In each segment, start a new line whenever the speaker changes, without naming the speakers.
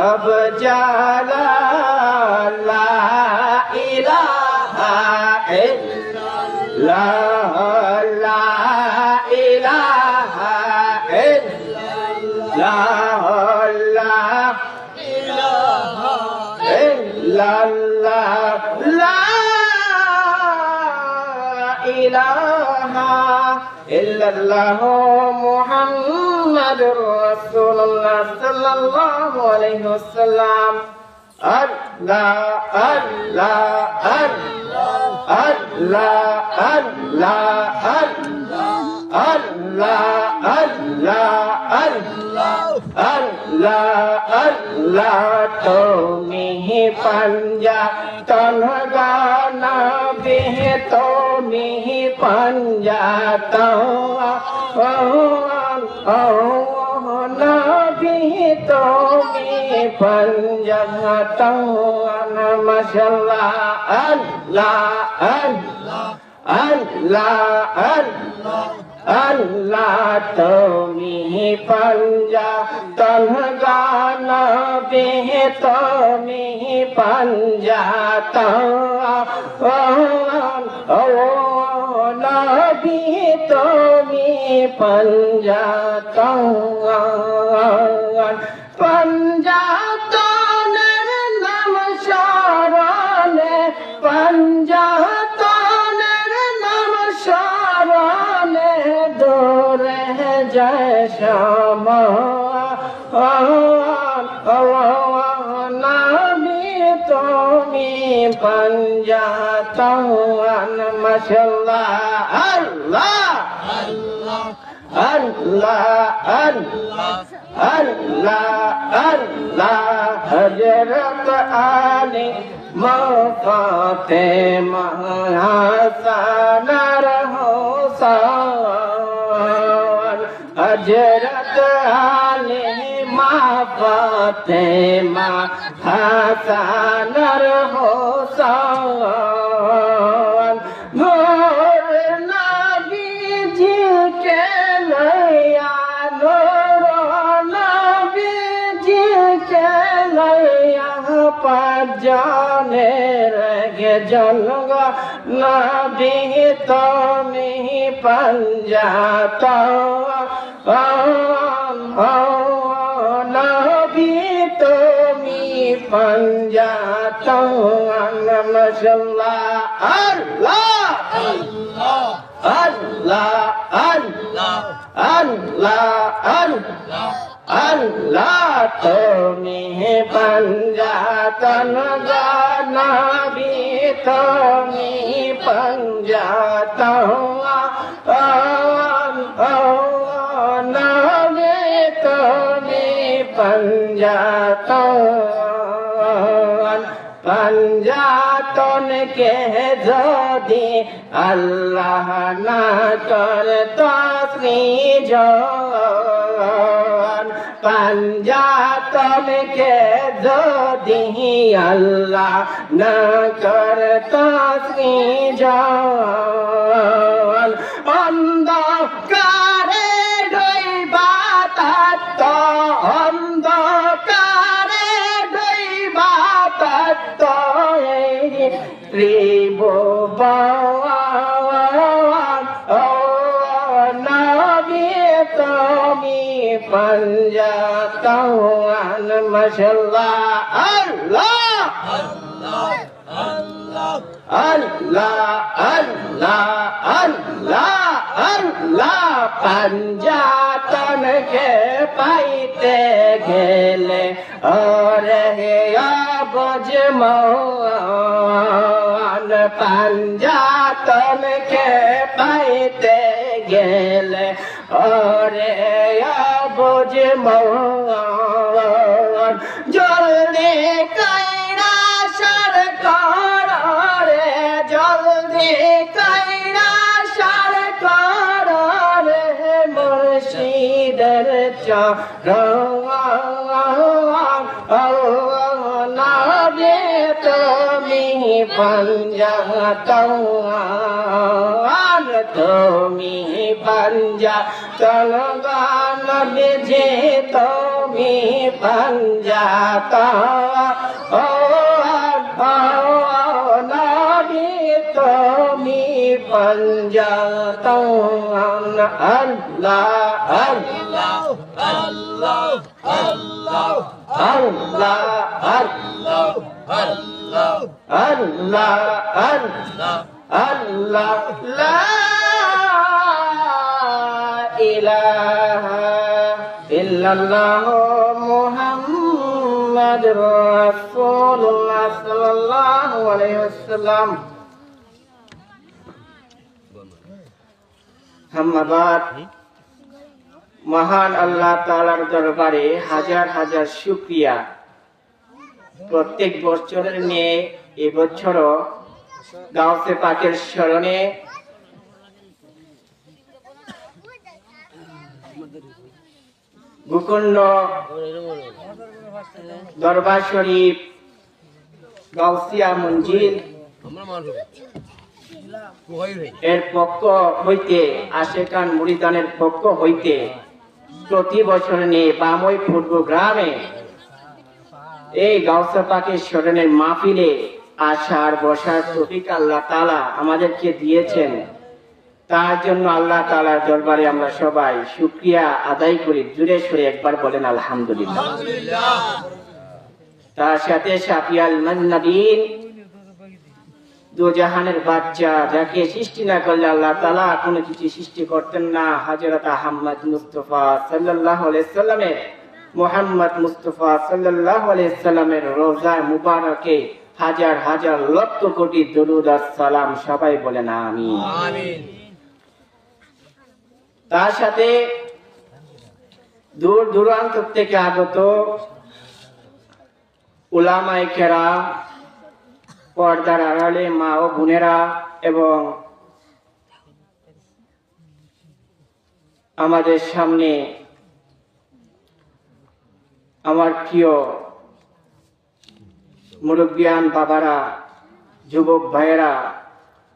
সব জালাল লা ইলাহা ইল্লাল্লাহ লা ইলাহা ইল্লাল্লাহ লা ইলাহা ইল্লাল্লাহ লা ইলাহা ইল্লাল্লাহ মুহাম্মাদুর রাসূলুল্লাহ সাল্লাল্লাহু আলাইহি ওয়াসাল্লাম আল্লাহ আল্লাহ আল্লাহ আল্লাহ আল্লাহ আল্লাহ আল্লাহ তুমি পাঞ্জা তনগানা বিহে তুমি পাঞ্জা নবী তুমি পঞ্জতন মাশাআল্লাহ আল্লাহ আল্লাহ আল্লাহ তুমি পঞ্জতন গানা বিহে তুমি পঞ্জতন নবী তুমি পঞ্জতন পঞ্জতনের নাম শরণে পঞ্জতনের নাম শরণে দূরে যায় নবী তুমি পঞ্জতন মাশাআল্লাহ আল্লাহ আল্লাহ হযরত আলী ফাতেমা হাসান আর হুসাইন হযরত আলী ফাতেমা হাসান আর হুসাইন জানের গে জনগ নবী তুমি পঞ্জতন নবী তুমি পঞ্জতন মাশাআল্লাহ আল্লাহ আল্লাহ আল্লাহ আল্লাহ আল্লাহ তুমি পঞ্জতন নবী তুমি পঞ্জতন নবী তুমি পঞ্জতন পঞ্জতন কে যদি আল্লাহ না করতো সৃজন পঞ্জতন কে যদি আল্লাহ না করতো সৃজন অন্ধকারে ডুবা তত্ত্ব অন্ধকারে ডুবা তত্ত্ব ত্রিভুবন নবী তুমি পঞ্জতন মাশাআল্লাহ আল্লাহ আল্লাহ পঞ্জতন কে পাইতে গেলে ওরে বুঝমন পঞ্জতন কে পাইতে গেলে ওরে বুঝমন জলদি কইরা সরকার রে জলদি কইরা সরকার রে মুর্শিদের চরণ নবী তুমি পঞ্জতন তুমি पंजा तलगा नबीजी তুমি पंजा ओ नबी তুমি पंजा अल्लाह अल्लाह अल्लाह अल्लाह अल्लाह अल्लाह अल्लाह अल्लाह अल्लाह ला इलाहा इल्लल्लाह मुहम्मदुर रासूलुल्लाह सल्लल्लाहु अलैहि वसल्लम। धन्यवाद। महान अल्लाह ताआलार दरबारे हाजार हाजार शुक्रिया। प्रत्येक बছরের নিয়ে এই বছরও গাউসে পাকের স্মরণে ভূখণ্ড দরবার শরীফ গাউসিয়া মঞ্জিল এর পক্ষ হইতে আশেকান মুরিদানের পক্ষ হইতে প্রতি বছর নিয়ে বামই পূর্ব গ্রামে এই গাউসে পাকের স্মরণের মাহফিলে আসার বসার তৌফিক আল্লাহ তাআলা আমাদেরকে দিয়েছেন। তার জন্য আল্লাহ তাআলার দরবারে আমরা সবাই শুকরিয়া আদায় করি। জুড়ে সুরে একবার বলেন আলহামদুলিল্লাহ। তার সাথে শাফিয়াল মান্নাবিন দু জাহানের বাচ্চা, যাকে সৃষ্টি না করলে আল্লাহ তাআলা কোনো কিছু সৃষ্টি করতেন না, হযরত আহমদ মুস্তাফা সাল্লাল্লাহু আলাইহি সাল্লামের মুহাম্মদ মুস্তাফা সাল্লাল্লাহু আলাইহি সাল্লামের রওজা মুবারকে হাজার হাজার লক্ষ কোটি দরুদ আর সালাম। সবাই বলেন আমিন আমিন। তার সাথে দূর দূরান্ত থেকে আগত উলামায়ে কেরাম, পর্দার আড়ালে মা ও বোনেরা এবং আমাদের সামনে আমার প্রিয় মুরব্বিয়ান বাবারা, যুবক ভাইয়েরা,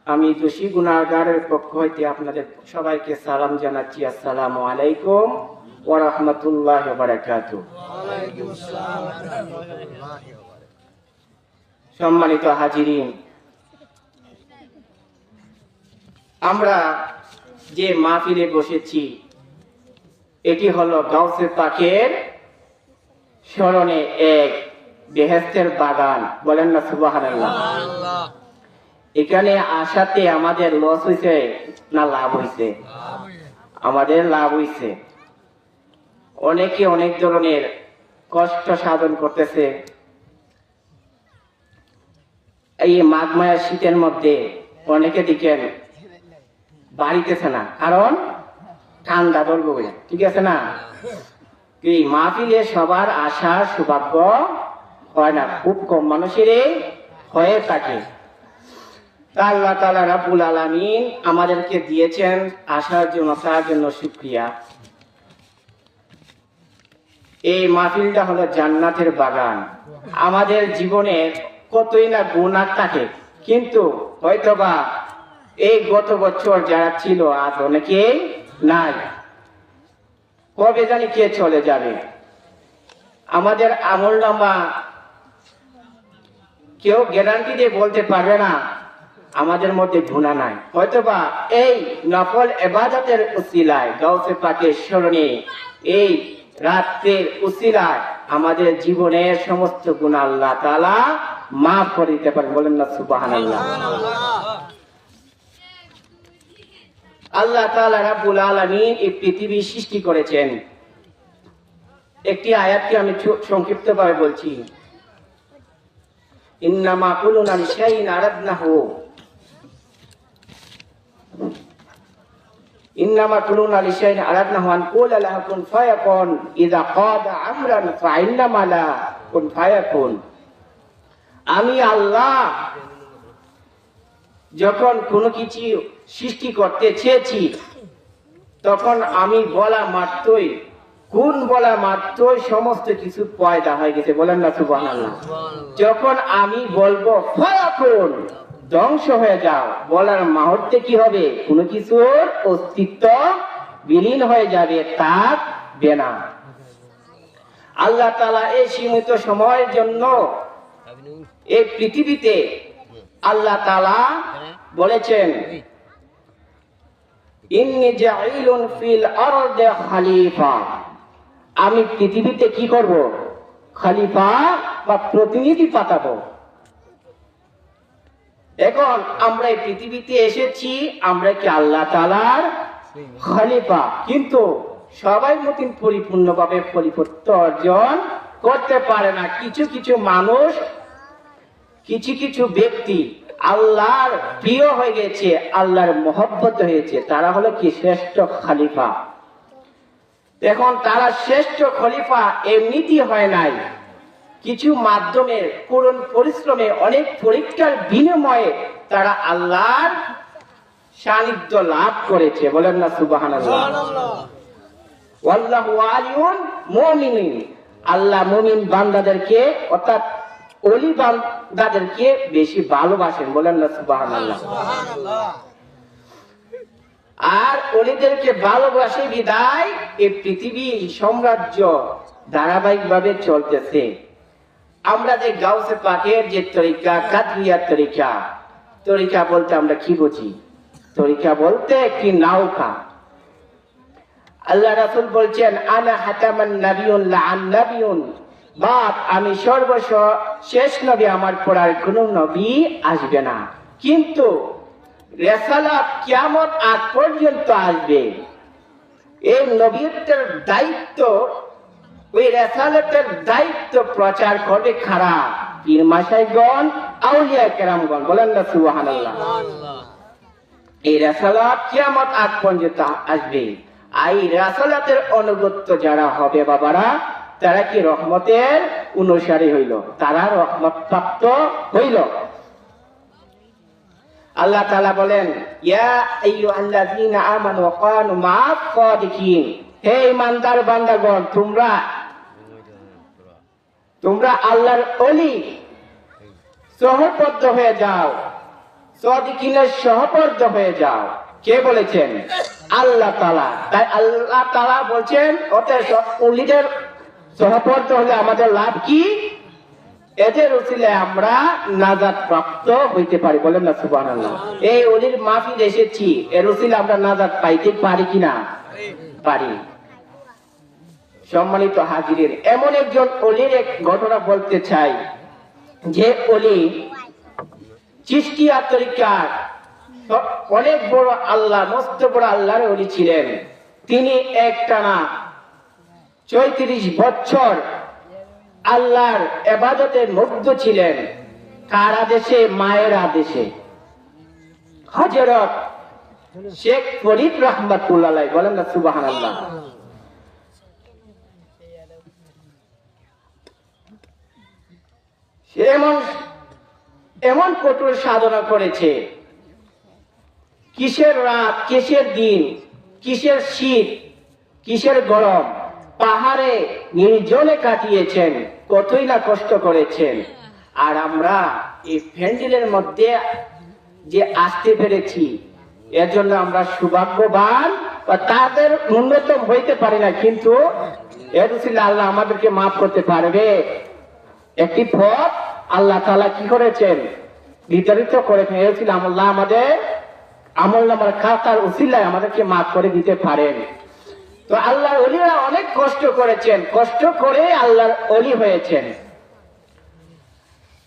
আমি দোষী গুনাহগারের পক্ষ হইতে আপনাদের সবাইকে সালাম জানাচ্ছি। আসসালামু আলাইকুম ওয়া রাহমাতুল্লাহি ওয়া বারাকাতুহু। সম্মানিত হাজিরিন, আমরা যে মাহফিলে বসেছি এটি হলো গাউসে পাকের স্মরণে এক বেহেশতের বাগান। বলেন না সুবহানাল্লাহ। এখানে আসাতে আমাদের লস হইছে না লাভ হইছে? আমাদের লাভ হইছে। অনেকে অনেক ধরনের কষ্ট সাধন করতেছে। এই মাঘ মায়ের শীতের মধ্যে অনেকে দিকেন বাড়িতেছে না, কারণ ঠান্ডা ধরবো বলে, ঠিক আছে না? এই মাহফিলে সবার আসার সৌভাগ্য হয় না, খুব কম মানুষেরই হয়ে থাকে। আল্লাহ তাআলা রাব্বুল আলামিন আমাদেরকে দিয়েছেন আসার জন্য, তার জন্য শুকরিয়া। এই মাহফিলটা হলো জান্নাতের বাগান। আমাদের জীবনে কতই না গুনাহ থাকে, কিন্তু হয়তোবা এই গত বছর যারা ছিল আজ অনেকেই নাই। কবে জানি কে চলে যাবে। আমাদের আমলনামা কেউ গ্যারান্টি দিয়ে বলতে পারবে না আমাদের মধ্যে গুনাহ নাই। হয়তোবা এই নফল ইবাদতের উসিলায়, গাউসে পাকের স্মরণে, এই রাতের উসিলায় আমাদের জীবনের সমস্ত গুনাহ আল্লাহ তাআলা মাফ করে দিতে পারেন। বলেন না সুবহানাল্লাহ। আল্লাহ তাআলা রাব্বুল আলামিন এই পৃথিবী সৃষ্টি করেছেন। একটি আয়াতকে আমি সংক্ষিপ্তভাবে বলছি। ইন্নামা কুলুনা লিশাইইন আরাদনাহু, ইন্নামা কুলুনা লিশাইইন আরাদনাহু আন কুলা লাহু কুন ফায়াকুন ইযা কাদা আমরান ফাইন্নামা লা কুন ফায়াকুন। আমি আল্লাহ যখন কোনো কিছু সৃষ্টি করতে চেয়েছি তখন আমি বলা মাত্রই, কোন বলা মাত্রই সমস্ত কিছু পয়দা হয়ে গেছে। বলেন না সুবহানাল্লাহ। যখন আমি বলবো ফায়াকুন, ধ্বংস হয়ে যাও বলার মুহূর্তে কি হবে? কোনো কিছুর অস্তিত্ব বিলীন হয়ে যাবে, থাকবে না। আল্লাহ তাআলা এই সীমিত সময়ের জন্য এই পৃথিবীতে আল্লাহ তাআলা বলেছেন, ইন্নী জাইলুন ফিল আরদি খলিফা, আমি পৃথিবীতে কি করব? খলিফা বা প্রতিনিধি পাঠাবো। এখন আমরা এই পৃথিবীতে এসেছি, আমরা কি আল্লাহ তাআলার খলিফা, কিন্তু সবাই মতন পরিপূর্ণভাবে খলিফত্ব অর্জন করতে পারে না। কিছু কিছু মানুষ, কিছু কিছু ব্যক্তি আল্লাহর প্রিয় হয়ে গেছে, আল্লাহর মহব্বত হয়েছে, তারা হলো কি শ্রেষ্ঠ খলিফা। এখন তারা শ্রেষ্ঠ খলিফা এমনিতেই হয় নাই, কিছু মাধ্যমে করুণ পরিশ্রমে অনেক পরীক্ষার বিনিময়ে তারা আল্লাহর সান্নিধ্য লাভ করেছে। বলেন না সুবহানাল্লাহ। ওয়াল্লাহু ওয়ালিউল মুমিনিন, আল্লাহ মুমিন বান্দাদেরকে অর্থাৎ ওলি বান্দাদেরকে বেশি ভালোবাসেন। বলেন না সুবহানাল্লাহ। আর ওলিদেরকে ভালোবাসে বিদায় এই পৃথিবী সাম্রাজ্য ধারাবাহিকভাবে চলতেছে। আমরা যে গাউসে পাকের যে তরিকা, কাদরিয়া তরিকা, তরিকা বলতে আমরা কি বুঝি? তরিকা বলতে কি নৌকা। আল্লাহ রাসূল বলছেন, আনা হাতামান নাবিয়ুন লাআন নাবিয়ুন, বাপ আমি সর্বশেষ নবী, আমার পর আর কোন নবী আসবে না, কিন্তু রিসালাত কিয়ামত আগ পর্যন্ত আসবে। এই নবীত্বের দায়িত্ব, ওই রিসালাতের দায়িত্ব প্রচার করবে কারা? পীর মাশাইখগণ, আউলিয়া কেরামগণ। বলেন না সুবহানাল্লাহ। এই রিসালাত কিয়ামত আগ পর্যন্ত আসবে। এই রিসালাতের অনুগত যারা হবে বাবারা, তারা কি রহমতের অনুসারী হইল, তারা রহমত প্রাপ্ত হইল। আল্লাহ তাআলা বলেন, ইয়া আইয়ুহাল্লাযীনা আমানু ওয়া কানু মা'আস সাদিকিন, হে ঈমানদার বান্দাগণ, তোমরা আল্লাহর ওলি সহবদ্ধ হয়ে যাও, সাদিকিনের সহবদ্ধ হয়ে যাও। কে বলেছেন? আল্লাহ তাআলা। তাই আল্লাহ তাআলা বলছেন, অতএব ওলিদের সহবদ্ধ হলে আমাদের লাভ কি? এদের উসিলায় আমরা নাজাত প্রাপ্ত হইতে পারি। বলেন না সুবহানাল্লাহ। এই ওলির মাহফিল এসেছি, এর উসিলায় আমরা নাজাত পাইতে পারি কিনা? পারি। সম্মানিত হাজিরিন, এমন একজন ওলির এক ঘটনা বলতে চাই, যে ওলি চিশতিয়া তরিকার অনেক বড় আল্লাহ, মস্ত বড় আল্লাহর ওলি ছিলেন। তিনি একটানা ৩৪ বছর আল্লাহর ইবাদতের মগ্ন ছিলেন। কার আদেশে? মায়ের আদেশে। হযরত শেখ ফরিদ রাহমাতুল্লাহ আলাইহি। বলেন না সুবহানাল্লাহ। সে এমন কঠোর সাধনা করেছে, কিসের রাত, কিসের দিন, কিসের শীত, কিসের গরম, পাহাড়ে নির্জনে কাটিয়েছেন, কতই না কষ্ট করেছেন। আর আমরা এই প্যান্ডেলের মধ্যে যে আসতে পেরেছি, এর জন্য আমরা সৌভাগ্যবান, বা তাদের ন্যূনতম হইতে পারি না, কিন্তু এর উসিলা আল্লাহ আমাদেরকে মাফ করতে পারবে। একটি পথ আল্লাহ তাআলা কি করেছেন? নির্ধারিত করে ফেলেছিল। আল্লাহ আমাদের আমলনামার খাতার উসিলায় আমাদেরকে মাফ করে দিতে পারেন। তো আল্লাহর ওলিরা অনেক কষ্ট করেছেন, কষ্ট করে আল্লাহর ওলি হয়েছেন।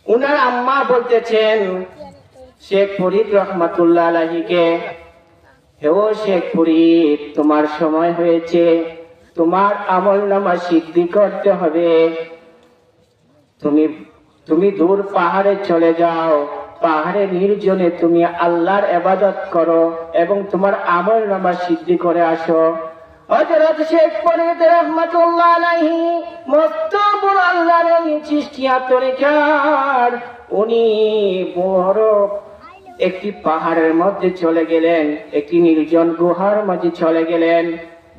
উনার আম্মা বলতেছেন শেখ ফরিদ রাহমাতুল্লাহ আলাইহিকে, হে ও শেখ ফরিদ, তোমার সময় হয়েছে, তোমার আমলনামা সিদ্ধি করতে হবে। তুমি দূর পাহাড়ে চলে যাও, পাহাড়ে নির্জনে তুমি আল্লাহর ইবাদত করো এবং তোমার আমলনামা সিদ্ধি করে আসো। হযরত শেখ ফরিদ রাহমাতুল্লাহ আলাইহি মস্ত বড় আল্লাহর ওলি চিশতিয়া তরিকার, উনি বড় একটি পাহাড়ের মধ্যে চলে গেলেন, একটি নির্জন গুহার মাঝে চলে গেলেন,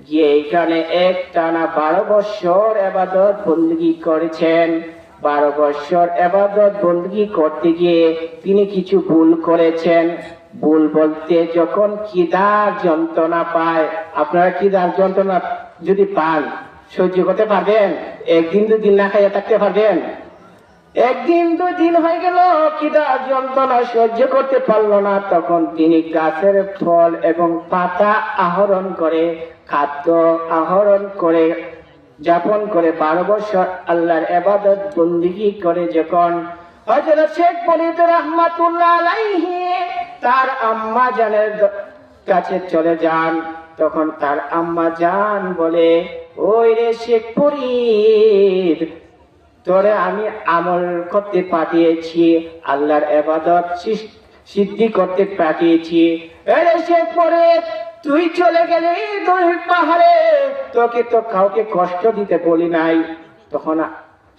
গিয়ে এখানে একটানা 12 বছর ইবাদত বندگی করেছেন। 12 বছর ইবাদত বندگی করতে গিয়ে তিনি কিছু ভুল করেছেন। ভুল বলতে যখন খিদার যন্ত্রণা পায়, আপনারা খিদার যন্ত্রণা যদি পান সহ্য করতে পারবেন? একদিন দুদিন না খাইয়া থাকতে পারবেন? একদিন দুদিন হয়ে গেল খিদার যন্ত্রণা সহ্য করতে পারলো না, তখন তিনি গাছের ফল এবং পাতা আহরণ করে, খাদ্য আহরণ করে যাপন করে 12 বছর আল্লাহর ইবাদত বندگی করে যখন হযরত শেখ ফরিদ রাহমাতুল্লাহ আলাইহি তার আম্মা জানের কাছে চলে যান, তখন তার আম্মা জান বলে, ওই রে শেখ ফরিদ, তোরে আমি আমল করতে পাঠিয়েছি, আল্লাহর ইবাদত সিদ্ধি করতে পাঠিয়েছি। এরে শেখ ফরিদ, তুই চলে গেলি দুই পাহাড়ে, তোকে তো কাউকে কষ্ট দিতে বলি নাই। তখন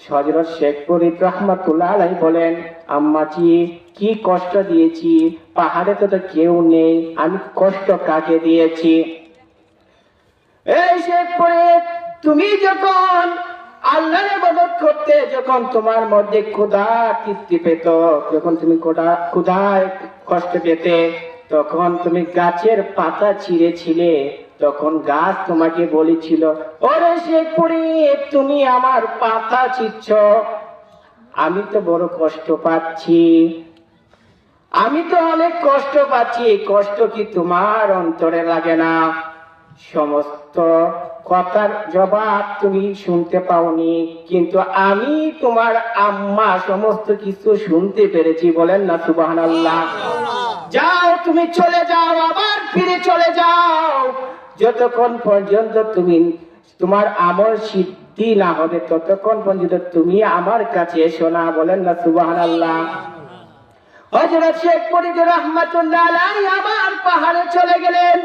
হযরত শেখ ফরিদ রাহমাতুল্লাহ আলাইহি বলেন, আম্মাজি কি কষ্ট দিয়েছি? পাহাড়ে তো কেউ নেই, আমি কষ্ট কাকে দিয়েছি? এই শেখ ফরিদ, তুমি যখন আল্লাহর ইবাদত করতে, যখন তোমার মধ্যে ক্ষুধা তৃপ্তি পেত, যখন তুমি ক্ষুধায় কষ্ট পেতে, তখন তুমি গাছের পাতা ছিঁড়েছিলে, তখন গাছ তোমাকে বলেছিল, ওরে শেখ ফরিদ, তুমি আমার পাতা ছিঁড়ছ, আমি তো বড় কষ্ট পাচ্ছি, আমি তো অনেক কষ্ট পাচ্ছি, কষ্ট কি তোমার অন্তরে লাগে না? সমস্ত কথার জবাব তুমি শুনতে পাওনি, কিন্তু আমি তোমার আম্মা সমস্ত কিছু শুনতে পেরেছি। বলেন না সুবহানাল্লাহ। যাও, তুমি চলে যাও, আবার ফিরে চলে যাও, যতক্ষণ পর্যন্ত তুমি তোমার আমল সিদ্ধি না হবে ততক্ষণ পর্যন্ত তুমি আমার কাছে এসো না। বলেন না সুবহানাল্লাহ। হযরত শেখ ফরিদ রাহমাতুল্লাহ আলাইহি আবার পাহাড়ে চলে গেলেন,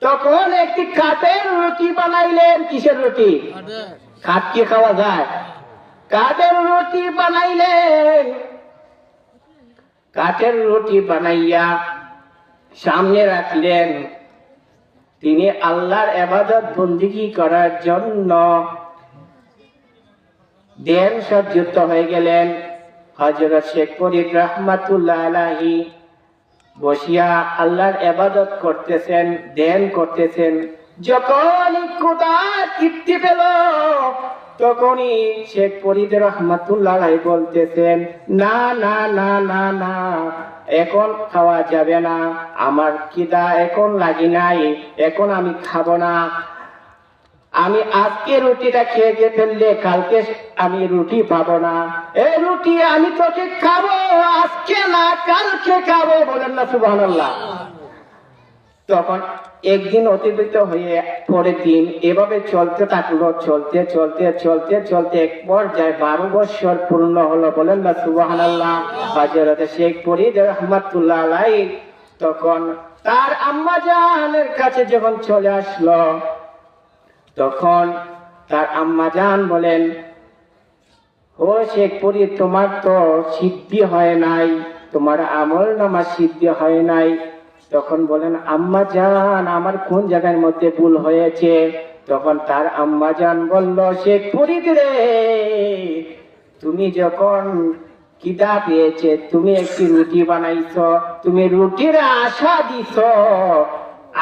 তখন একটি কাঠের রুটি বানাইলেন। কিসের রুটি? কাঠ কি খাওয়া যায়? কাঠের রুটি বানাইলেন। কাঠের রুটি বানাইয়া সামনে রাখলেন। তিনি আল্লাহর ইবাদত বندگی করার জন্য ধ্যান সজ্জিত হয়ে গেলেন। হযরত শেখ ফরিদ রাহমাতুল্লাহ আলাইহি বসিয়া আল্লাহর ইবাদত করতেছেন, ধ্যান করতেছেন। যখন ক্ষুধা তৃপ্তি পেল, তখনই শেখ ফরিদ রাহমাতুল্লাহ আলাইহি বলতেছেন, না না না না না, এখন খাওয়া যাবে না, আমার খিদা এখন লাগি নাই, এখন আমি খাবো না। আমি আজকে রুটিটা খেয়ে ফেললে কালকে আমি রুটি পাবো না, এই রুটি আমি তোকে খাবো, আজকে না কালকে খাবো। বলেন না সুবহানাল্লাহ। তখন একদিন অতিবাহিত হয়ে পরের দিন এভাবে চলতে থাকলো, চলতে চলতে চলতে চলতে এক পর্যায়ে 12 বছর পূর্ণ হলো। বলেন না সুবহানাল্লাহ। হযরত শেখ ফরিদ রাহমাতুল্লাহ আলাইহি তখন তার আম্মা জানের কাছে যখন চলে আসলো, তখন তার আম্মা জান বলেন, ও শেখ ফরিদ, তোমার তো সিদ্ধি হয় নাই, তোমার আমল নামা সিদ্ধি হয় নাই। তখন বলেন, আম্মা জান, আমার কোন জায়গার মধ্যে ভুল হয়েছে? তখন তার আম্মা জান বলল, শেখ ফরিদ রে, তুমি যখন খিদা পেয়েছে, তুমি একটি রুটি বানাইছো, তুমি রুটির আশা দিছ,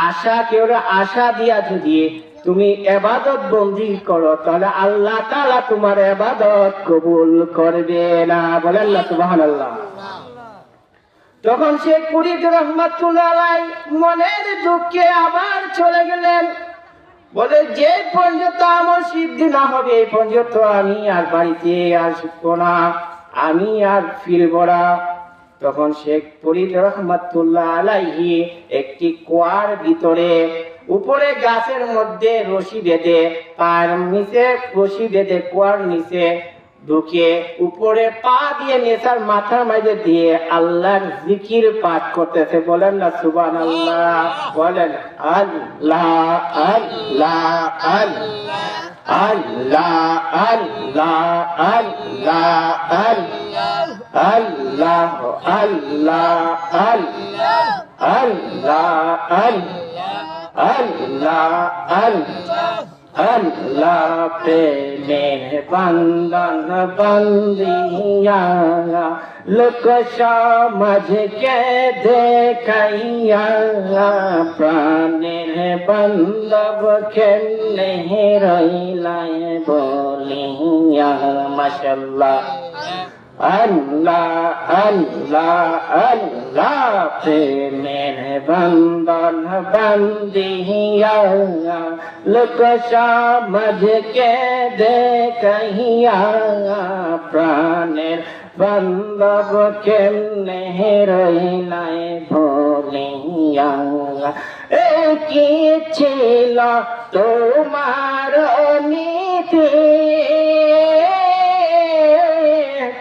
আশা কেউ আশা দিয়া যদি তুমি ইবাদত বندگی করো, তাহলে আল্লাহ তাআলা তোমার ইবাদত কবুল করবে না। বলেন না সুবহানাল্লাহ। তখন শেখ ফরিদ রাহমাতুল্লাহ আলাইহি মনের দুঃখে আবার চলে গেলেন। বলে, যে পর্যন্ত আমার সিদ্ধি না হবে এই পর্যন্ত আমি আর বাড়িতে আসবো না, আমি আর ফিরবো না। তখন শেখ ফরিদ রাহমাতুল্লাহ আলাইহি একটি কুয়ার ভিতরে উপরে গাছের মধ্যে রশি বেঁধে, পায়ের নিচে রশি বেঁধে কুয়ার নিচে ঢুকে উপরে পা দিয়ে নেশার মাথার মাঝে দিয়ে আল্লাহর জিকির পাঠ করতেছে। বলেন না সুবহানাল্লাহ। বলেন, আল্লাহ আল্লাহ আল্লাহ আল্লাহ আল্লাহ আল্লাহ আল্লাহ আল্লাহ আল্লাহ আল্লাহ আল্লাহ আল্লাহ প্রেমের বন্ধন বন্দিয়া লোক সমাজকে দেখাইয়া প্রাণের বন্ধব কেমনে রইলায় বলিয়া মাশাআল্লাহ আল্লাহ আল্লাহ আল্লাহ প্রেমের বন্ধন বন্দিয়া লোক সমাজকে দেখাইয়া প্রাণের বন্ধব কেমনে রইলায় ভুলিয়া কি ছিল তোমার নীতি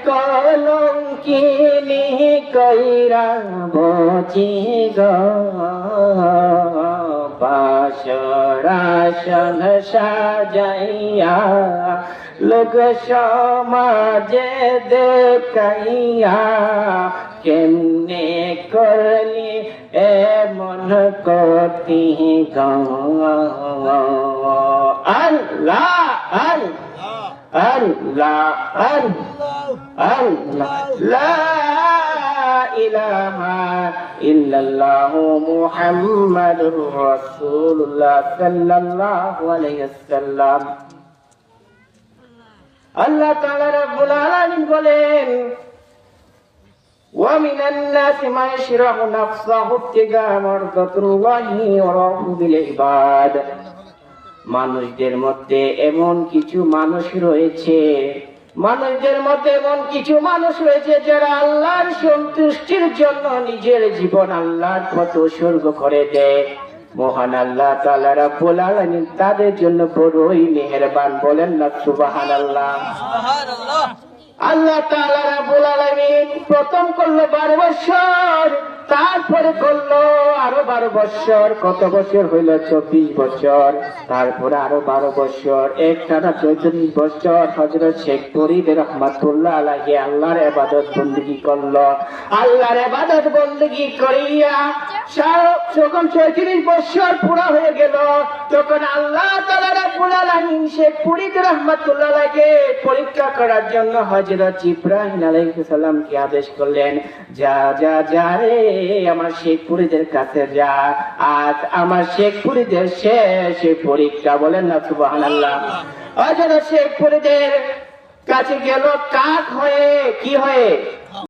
কলঙ্কিনী কইরা বচি বাসরাসন সাজাইয়া লোক সমাজে দেখাইয়া কেমনে করলি এমন করতি আল্লাহ আল্লাহ আল্লাহ লা ইলাহা ইল্লাল্লাহু মুহাম্মাদুর রাসূলুল্লাহ সাল্লাল্লাহু আলাইহি ওয়াসাল্লাম। আল্লাহ তাআলা রাব্বুল আলামিন বলেন ওয়া মিনান নাসি মান ইয়াশরাহু নাফসাহু ইবতিগা মারদাতুল্লাহি ওয়া রাহুবিল ইবাদ। মানুষদের মধ্যে এমন কিছু মানুষ রয়েছে যারা আল্লাহর সন্তুষ্টির জন্য নিজের জীবন আল্লাহর পথে উৎসর্গ করে দেয়। মহান আল্লাহ তাআলা রাব্বুল আলামিন তাদের জন্য বড়ই মেহেরবান, বলেন না সুবহানাল্লাহ। আল্লাহ তাআলা রাব্বুল আলামিন প্রথম করলো 12 বছর, তারপরে করলো আরো 12 বছর। কত বছর হইল? 24 বছর। তারপরে আরো 12 বছর, একটানা 34 বছর হযরত শেখ ফরিদ রাহমাতুল্লাহ আলাইহি আল্লাহর ইবাদত বندگی করলো। আল্লাহর ইবাদত বندگی করিয়া যখন 34 বছর পুরা হয়ে গেল, তখন আল্লাহ তাআলা রাব্বুল আলামিন শেখ ফরিদ রাহমাতুল্লাহ আলাইহি পরীক্ষা করার জন্য হযরত ইব্রাহিম আলাইহিস সালামকে আদেশ করলেন, যা যা যা রে আমার শেখ ফরিদের কাছে যা, আজ আমার শেখ ফরিদের শেষ পরীক্ষা, বলেন না সুবহানাল্লাহ। হযরত শেখ ফরিদের কাছে গেল কাক হয়ে, কি হয়ে?